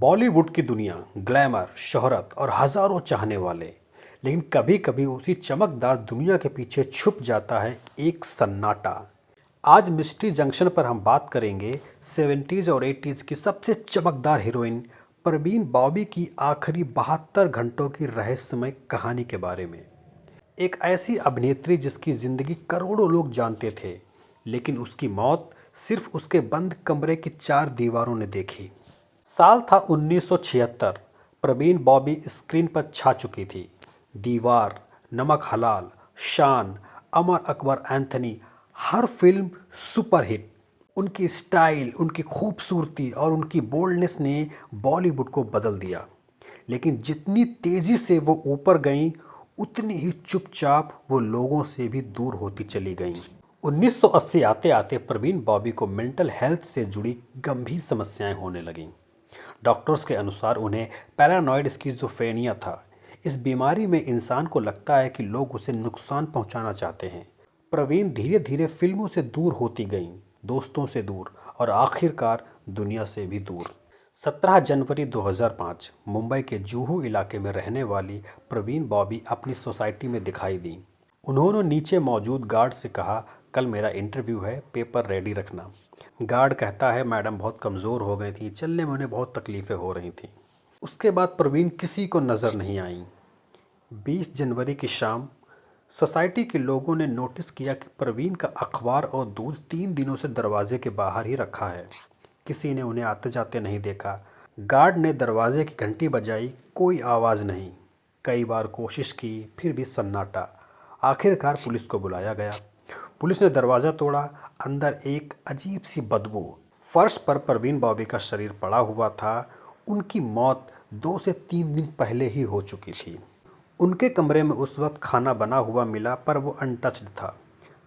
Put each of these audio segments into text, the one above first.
बॉलीवुड की दुनिया, ग्लैमर, शोहरत और हजारों चाहने वाले, लेकिन कभी कभी उसी चमकदार दुनिया के पीछे छुप जाता है एक सन्नाटा। आज मिस्ट्री जंक्शन पर हम बात करेंगे 70s और 80s की सबसे चमकदार हीरोइन परवीन बॉबी की आखिरी 72 घंटों की रहस्यमय कहानी के बारे में। एक ऐसी अभिनेत्री जिसकी ज़िंदगी करोड़ों लोग जानते थे, लेकिन उसकी मौत सिर्फ उसके बंद कमरे की 4 दीवारों ने देखी। साल था 1976। परवीन बॉबी स्क्रीन पर छा चुकी थी। दीवार, नमक हलाल, शान, अमर अकबर एंथनी, हर फिल्म सुपरहिट। उनकी स्टाइल, उनकी खूबसूरती और उनकी बोल्डनेस ने बॉलीवुड को बदल दिया। लेकिन जितनी तेज़ी से वो ऊपर गईं, उतनी ही चुपचाप वो लोगों से भी दूर होती चली गईं। 1980 आते आते परवीन बॉबी को मेंटल हेल्थ से जुड़ी गंभीर समस्याएं होने लगीं। डॉक्टर्स के अनुसार उन्हें पैरानॉइड स्किज़ोफ्रेनिया था। इस बीमारी में इंसान को लगता है कि लोग उसे नुकसान पहुंचाना चाहते हैं। प्रवीण धीरे धीरे फिल्मों से दूर होती गईं, दोस्तों से दूर और आखिरकार दुनिया से भी दूर। 17 जनवरी 2005 मुंबई के जुहू इलाके में रहने वाली प्रवीण बॉबी अपनी सोसाइटी में दिखाई दी। उन्होंने नीचे मौजूद गार्ड से कहा, कल मेरा इंटरव्यू है, पेपर रेडी रखना। गार्ड कहता है, मैडम बहुत कमज़ोर हो गई थी, चलने में उन्हें बहुत तकलीफ़ें हो रही थीं। उसके बाद प्रवीण किसी को नज़र नहीं आई। 20 जनवरी की शाम सोसाइटी के लोगों ने नोटिस किया कि प्रवीण का अखबार और दूध 3 दिनों से दरवाजे के बाहर ही रखा है। किसी ने उन्हें आते जाते नहीं देखा। गार्ड ने दरवाजे की घंटी बजाई, कोई आवाज़ नहीं। कई बार कोशिश की, फिर भी सन्नाटा। आखिरकार पुलिस को बुलाया गया। पुलिस ने दरवाज़ा तोड़ा। अंदर एक अजीब सी बदबू। फर्श पर परवीन बॉबी का शरीर पड़ा हुआ था। उनकी मौत 2 से 3 दिन पहले ही हो चुकी थी। उनके कमरे में उस वक्त खाना बना हुआ मिला, पर वो अनटच्ड था।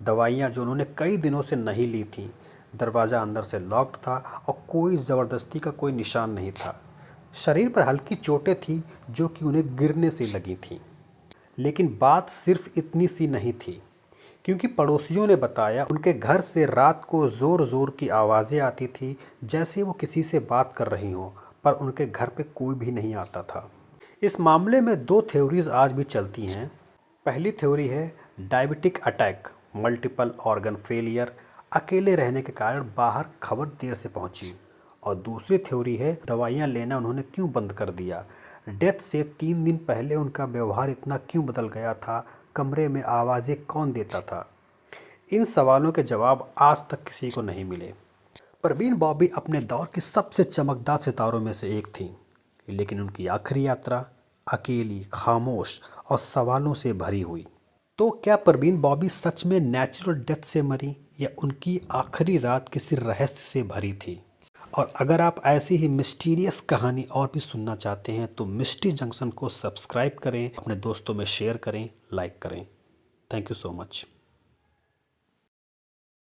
दवाइयाँ जो उन्होंने कई दिनों से नहीं ली थीं। दरवाज़ा अंदर से लॉक्ड था और कोई ज़बरदस्ती का कोई निशान नहीं था। शरीर पर हल्की चोटें थीं जो कि उन्हें गिरने से लगी थीं। लेकिन बात सिर्फ इतनी सी नहीं थी, क्योंकि पड़ोसियों ने बताया उनके घर से रात को ज़ोर ज़ोर की आवाज़ें आती थी, जैसे वो किसी से बात कर रही हों, पर उनके घर पे कोई भी नहीं आता था। इस मामले में 2 थ्योरीज आज भी चलती हैं। पहली थ्योरी है diabetic attack, multiple organ failure, अकेले रहने के कारण बाहर खबर देर से पहुंची। और दूसरी थ्योरी है दवाइयां लेना उन्होंने क्यों बंद कर दिया। डेथ से 3 दिन पहले उनका व्यवहार इतना क्यों बदल गया था, कमरे में आवाज़ें कौन देता था। इन सवालों के जवाब आज तक किसी को नहीं मिले। परवीन बॉबी अपने दौर की सबसे चमकदार सितारों में से एक थी, लेकिन उनकी आखिरी यात्रा अकेली, खामोश और सवालों से भरी हुई। तो क्या परवीन बॉबी सच में नेचुरल डेथ से मरी, या उनकी आखिरी रात किसी रहस्य से भरी थी? और अगर आप ऐसी ही मिस्टीरियस कहानी और भी सुनना चाहते हैं तो मिस्ट्री जंक्शन को सब्सक्राइब करें, अपने दोस्तों में शेयर करें, लाइक करें। Thank you so much.